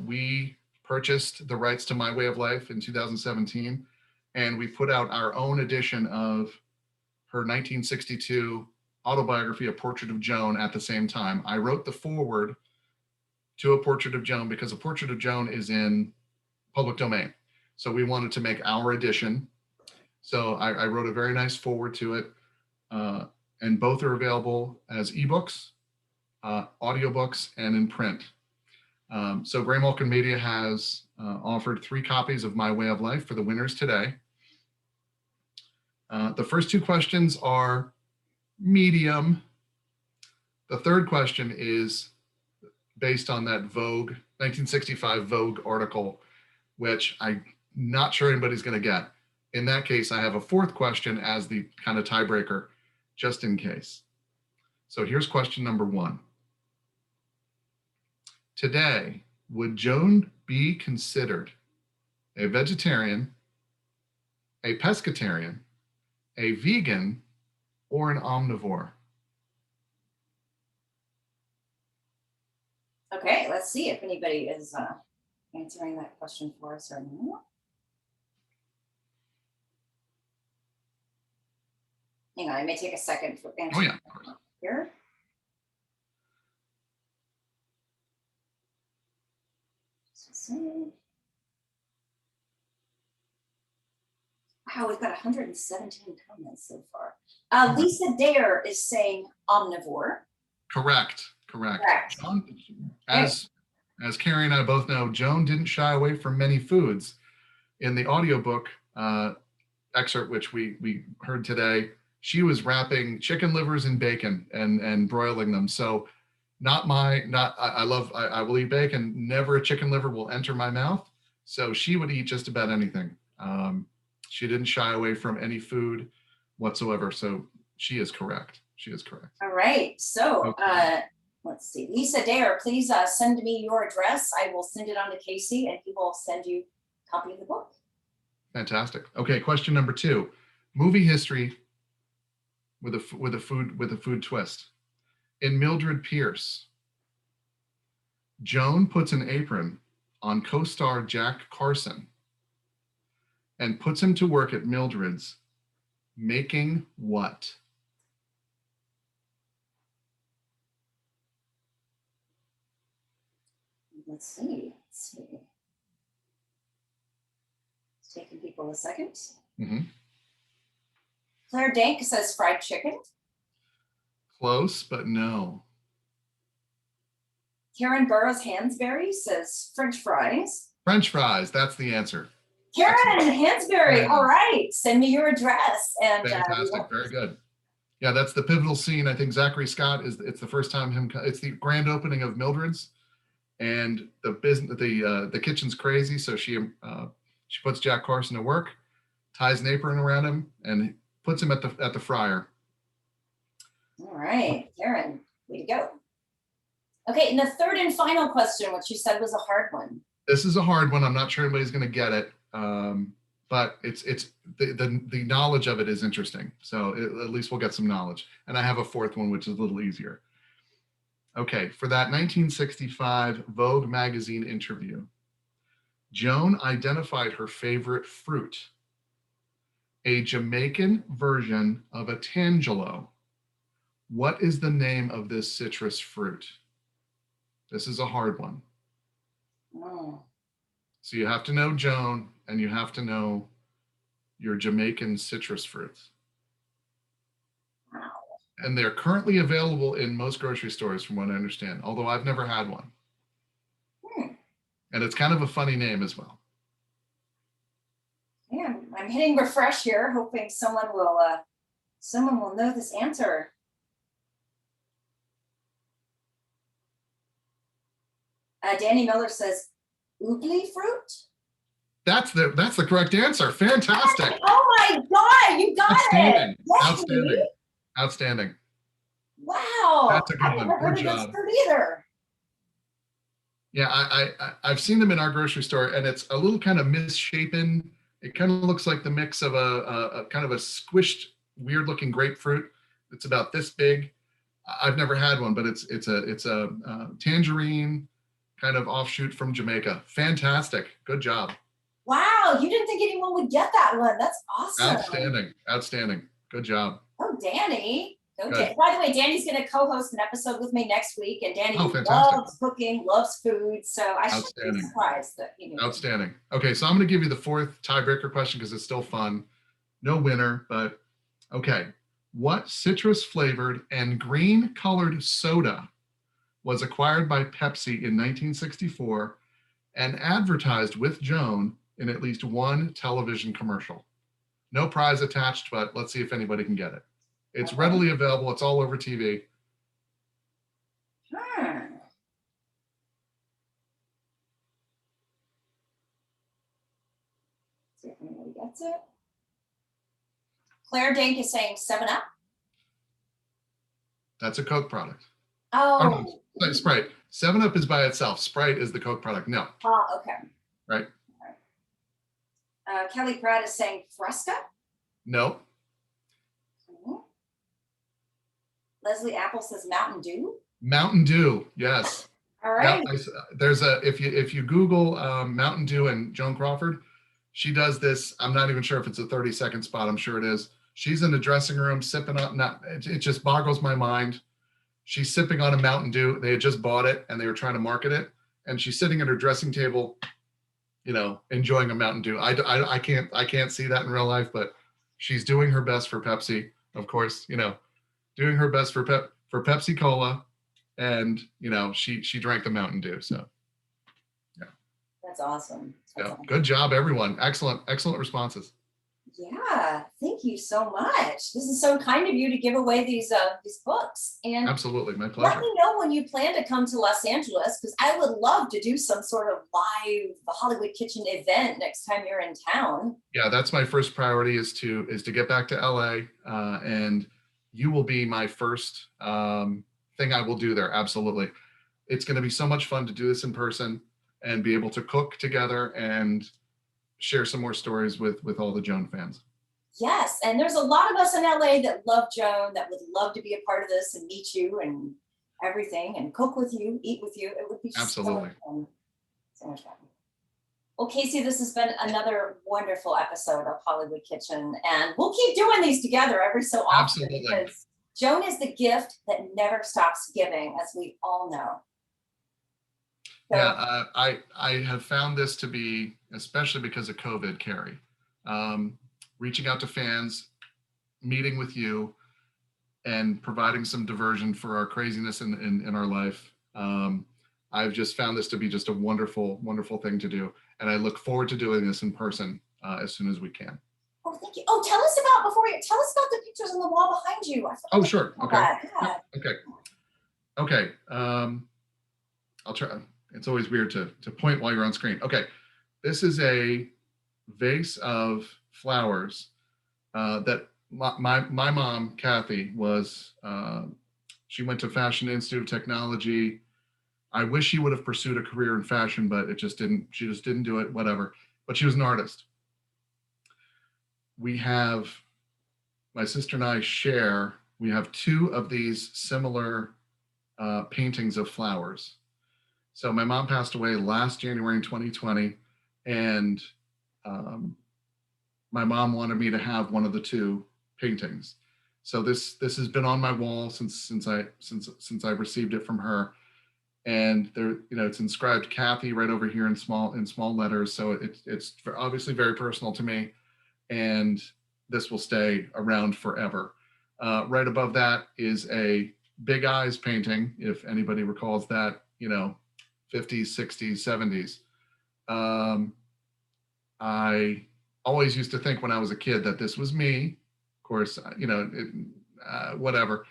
We purchased the rights to My Way of Life in 2017, and we put out our own edition of her 1962 autobiography, A Portrait of Joan, at the same time. I wrote the foreword to A Portrait of Joan because A Portrait of Joan is in public domain. So we wanted to make our edition. So I wrote a very nice foreword to it. And both are available as ebooks, audiobooks, and in print. So Gray Malkin Media has offered 3 copies of My Way of Life for the winners today. The first 2 questions are medium. The third question is based on that Vogue, 1965 Vogue article, which I'm not sure anybody's going to get. In that case, I have a 4th question as the kind of tiebreaker, just in case. So here's question number 1. Today, would Joan be considered a vegetarian, a pescatarian, a vegan, or an omnivore? Okay, let's see if anybody is answering that question for us or not. Hang on, I may take a second for answering. Oh yeah, of course. Here. Wow, we've got 117 comments so far. Lisa Dare is saying omnivore. Correct. Joan, as Carrie and I both know, Joan didn't shy away from many foods. In the audiobook excerpt, which we heard today, she was wrapping chicken livers in bacon and broiling them. So I will eat bacon, never a chicken liver will enter my mouth. So she would eat just about anything. She didn't shy away from any food whatsoever. So she is correct. All right. So Okay. Let's see. Lisa Dare, please send me your address. I will send it on to Casey and he will send you a copy of the book. Fantastic. Okay, question number 2. Movie history with a food twist. In Mildred Pierce, Joan puts an apron on co-star Jack Carson and puts him to work at Mildred's, making what? Let's see. It's taking people a second. Mm-hmm. Claire Dank says fried chicken. Close, but no. Karen Burroughs Hansberry says French fries. French fries, that's the answer. Karen Hansberry, Yeah. all right. Send me your address. And Fantastic, very good. Yeah, that's the pivotal scene. I think Zachary Scott it's the first time it's the grand opening of Mildred's, and the kitchen's crazy. So she puts Jack Carson to work, ties an apron around him, and puts him at the fryer. All right, Karen, way to go. Okay, and the third and final question, which you said was a hard one. This is a hard one. I'm not sure anybody's going to get it, but it's the knowledge of it is interesting. So at least we'll get some knowledge. And I have a 4th one, which is a little easier. Okay, for that 1965 Vogue magazine interview, Joan identified her favorite fruit, a Jamaican version of a tangelo. What is the name of this citrus fruit? This is a hard one. Oh. So you have to know Joan and you have to know your Jamaican citrus fruits. Wow. And they're currently available in most grocery stores, from what I understand, although I've never had one. And it's kind of a funny name as well. Yeah, I'm hitting refresh here, hoping someone will know this answer. Danny Miller says, oobly fruit. That's the correct answer. Fantastic. Oh my God, you got Outstanding. it. Yay. Outstanding. Outstanding. Wow. That's a good I've one. never heard Good of this job. fruit either. Yeah, I've seen them in our grocery store, and it's a little kind of misshapen. It kind of looks like the mix of a kind of a squished, weird-looking grapefruit. It's about this big. I've never had one, but it's a tangerine kind of offshoot from Jamaica. Fantastic. Good job. Wow, you didn't think anyone would get that one. That's awesome. Outstanding. Outstanding. Good job. Oh, Danny. Good. By the way, Danny's going to co-host an episode with me next week, and Danny loves cooking, loves food, so I should be surprised that he knew. Outstanding. Okay, so I'm going to give you the fourth tiebreaker question because it's still fun. No winner, but okay. What citrus-flavored and green-colored soda was acquired by Pepsi in 1964 and advertised with Joan in at least one television commercial? No prize attached, but let's see if anybody can get it. It's readily available. It's all over TV. See if anybody gets it. Claire Dink is saying 7-Up. That's a Coke product. Oh. No, Sprite. 7-Up is by itself. Sprite is the Coke product. No. Oh, okay. Right. Kelly Pratt is saying Fresca. No. Leslie Apple says Mountain Dew. Mountain Dew, yes. All right. There's if you Google Mountain Dew and Joan Crawford, she does this. I'm not even sure if it's a 30-second spot. I'm sure it is. She's in the dressing room sipping on. It just boggles my mind. She's sipping on a Mountain Dew. They had just bought it and they were trying to market it. And she's sitting at her dressing table, enjoying a Mountain Dew. I can't see that in real life, but she's doing her best for Pepsi, of course. Doing her best for Pepsi Cola, and she drank the Mountain Dew. So, yeah, that's awesome. Awesome. Good job, everyone. Excellent responses. Yeah, thank you so much. This is so kind of you to give away these books. And absolutely, my pleasure. Let me know when you plan to come to Los Angeles, because I would love to do some sort of live Hollywood Kitchen event next time you're in town. Yeah, that's my first priority is to get back to LA, and you will be my first thing I will do there. Absolutely. It's going to be so much fun to do this in person and be able to cook together and share some more stories with all the Joan fans. Yes. And there's a lot of us in LA that love Joan, that would love to be a part of this and meet you and everything and cook with you, eat with you. It would be absolutely so much fun. Well, Casey, this has been another wonderful episode of Hollywood Kitchen, and we'll keep doing these together every so often. Absolutely. Because Joan is the gift that never stops giving, as we all know. So, yeah, I have found this to be, especially because of COVID, Carrie, reaching out to fans, meeting with you, and providing some diversion for our craziness in our life. I've just found this to be just a wonderful, wonderful thing to do. And I look forward to doing this in person as soon as we can. Oh, thank you. Oh, tell us about the pictures on the wall behind you. Oh, sure. Okay. Yeah. Okay. I'll try. It's always weird to point while you're on screen. Okay. This is a vase of flowers that my mom, Kathy, was, she went to Fashion Institute of Technology. I wish she would have pursued a career in fashion, but she just didn't do it, whatever. But she was an artist. We have, my sister and I share, we have 2 of these similar paintings of flowers. So my mom passed away last January in 2020, and my mom wanted me to have one of the 2 paintings. So this has been on my wall since I received it from her. And there, it's inscribed Kathy right over here in small letters. So it's obviously very personal to me, and this will stay around forever. Right above that is a Big Eyes painting, if anybody recalls that, 50s, 60s, 70s. I always used to think when I was a kid that this was me. Of course, whatever.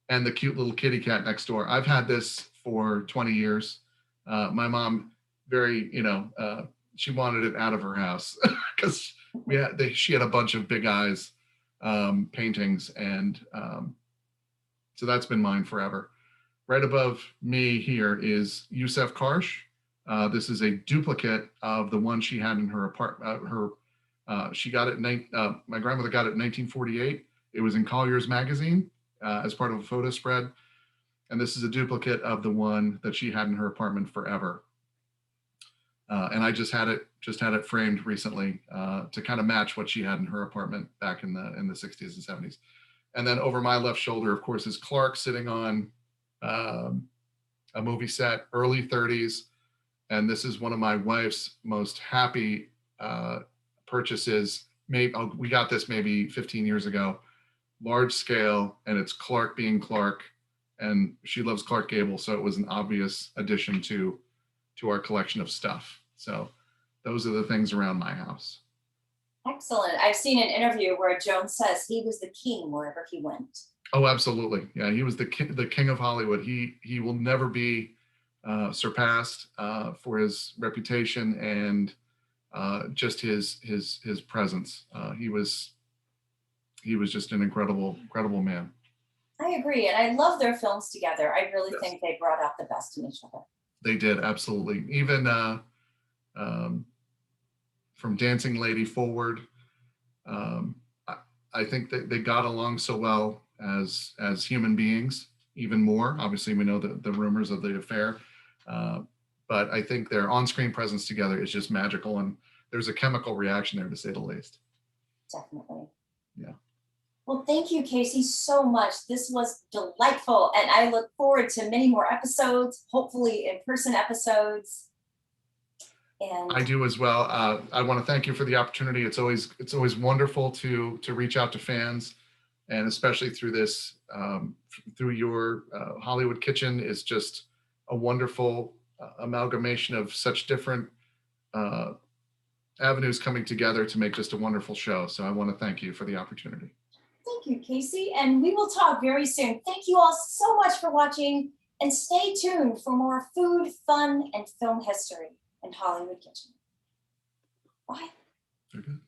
And the cute little kitty cat next door. I've had this for 20 years. My mom she wanted it out of her house because she had a bunch of Big Eyes paintings, and so that's been mine forever. Right above me here is Yusef Karsh. This is a duplicate of the one she had in her apartment. She got it. My grandmother got it in 1948. It was in Collier's magazine as part of a photo spread, and this is a duplicate of the one that she had in her apartment forever. And I just had it framed recently to kind of match what she had in her apartment back in the 60s and 70s. And then over my left shoulder, of course, is Clark sitting on a movie set, early 30s. And this is one of my wife's most happy purchases. We got this maybe 15 years ago, large scale, and it's Clark being Clark. And she loves Clark Gable, so it was an obvious addition to our collection of stuff. So those are the things around my house. Excellent. I've seen an interview where Joan says he was the king wherever he went. Oh, absolutely. Yeah, he was the king of Hollywood. He will never be surpassed for his reputation and just his presence. He was just an incredible man. I agree, and I love their films together. I really Yes. think they brought out the best in each other. They did, absolutely. Even from Dancing Lady forward, I think that they got along so well as human beings, even more. Obviously, we know the rumors of the affair, but I think their on-screen presence together is just magical, and there's a chemical reaction there, to say the least. Definitely. Yeah. Well, thank you, Casey, so much. This was delightful, and I look forward to many more episodes, hopefully in-person episodes. And I do as well. I want to thank you for the opportunity. It's always wonderful to reach out to fans, and especially through this, through your Hollywood Kitchen is just a wonderful amalgamation of such different avenues coming together to make just a wonderful show. So I want to thank you for the opportunity. thank you, Casey, and we will talk very soon. Thank you all so much for watching, and stay tuned for more food, fun, and film history in Hollywood Kitchen. Bye. Very good.